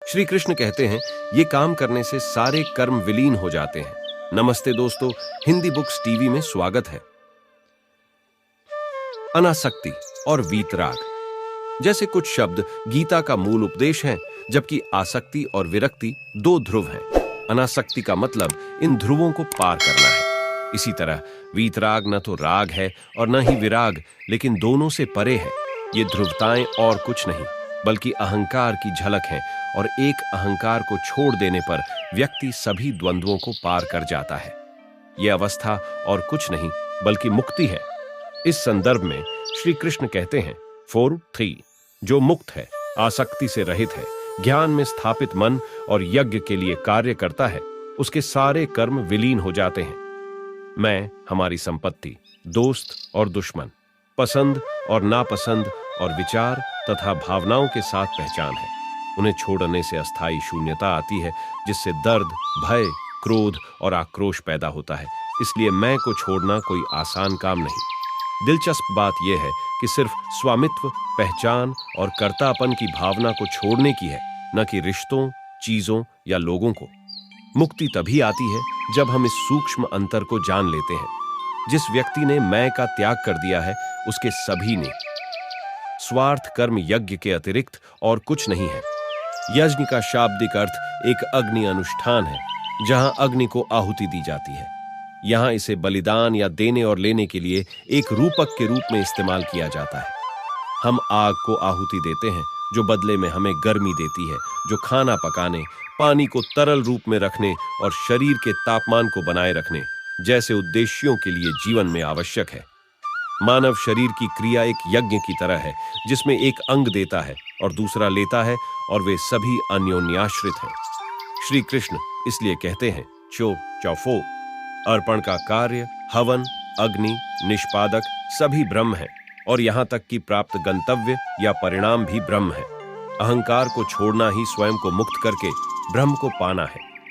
श्री कृष्ण कहते हैं ये काम करने से सारे कर्म विलीन हो जाते हैं। नमस्ते दोस्तों, हिंदी बुक्स टीवी में स्वागत है। अनासक्ति और वीतराग जैसे कुछ शब्द गीता का मूल उपदेश हैं, जबकि आसक्ति और विरक्ति दो ध्रुव हैं। अनासक्ति का मतलब इन ध्रुवों को पार करना है। इसी तरह वीतराग न तो राग है और न ही विराग, लेकिन दोनों से परे है। ये ध्रुवताएं और कुछ नहीं बल्कि अहंकार की झलक है, और एक अहंकार को छोड़ देने पर व्यक्ति सभी द्वंद्वों को पार कर जाता है। यह अवस्था और कुछ नहीं बल्कि मुक्ति है। इस संदर्भ में श्री कृष्ण कहते हैं 4:3 जो मुक्त है, आसक्ति से रहित है, ज्ञान में स्थापित मन और यज्ञ के लिए कार्य करता है, उसके सारे कर्म विलीन हो जाते हैं। मैं, हमारी संपत्ति, दोस्त और दुश्मन, पसंद और नापसंद और विचार तथा भावनाओं के साथ पहचान है। उन्हें छोड़ने से अस्थायी शून्यता आती है, जिससे दर्द, भय, क्रोध और आक्रोश पैदा होता है। इसलिए मैं को छोड़ना कोई आसान काम नहीं। दिलचस्प बात यह है कि सिर्फ स्वामित्व, पहचान और कर्तापन की भावना को छोड़ने की है, न कि रिश्तों, चीजों या लोगों को। मुक्ति तभी आती है जब हम इस सूक्ष्म अंतर को जान लेते हैं। जिस व्यक्ति ने मैं का त्याग कर दिया है, उसके सभी ने। स्वार्थ कर्म यज्ञ के अतिरिक्त और कुछ नहीं है। यज्ञ का शाब्दिक अर्थ एक अग्नि अनुष्ठान है, जहां अग्नि को आहुति दी जाती है। यहां इसे बलिदान या देने और लेने के लिए एक रूपक के रूप में इस्तेमाल किया जाता है। हम आग को आहुति देते हैं, जो बदले में हमें गर्मी देती है, जो खाना पकाने, पानी को तरल रूप में रखने और शरीर के तापमान को बनाए रखने जैसे उद्देश्यों के लिए जीवन में आवश्यक है। मानव शरीर की क्रिया एक यज्ञ की तरह है, जिसमें एक अंग देता है और दूसरा लेता है, और वे सभी अन्योन्याश्रित हैं। श्री कृष्ण इसलिए कहते हैं चौफो, अर्पण का कार्य, हवन, अग्नि, निष्पादक सभी ब्रह्म है, और यहां तक कि प्राप्त गंतव्य या परिणाम भी ब्रह्म है। अहंकार को छोड़ना ही स्वयं को मुक्त करके ब्रह्म को पाना है।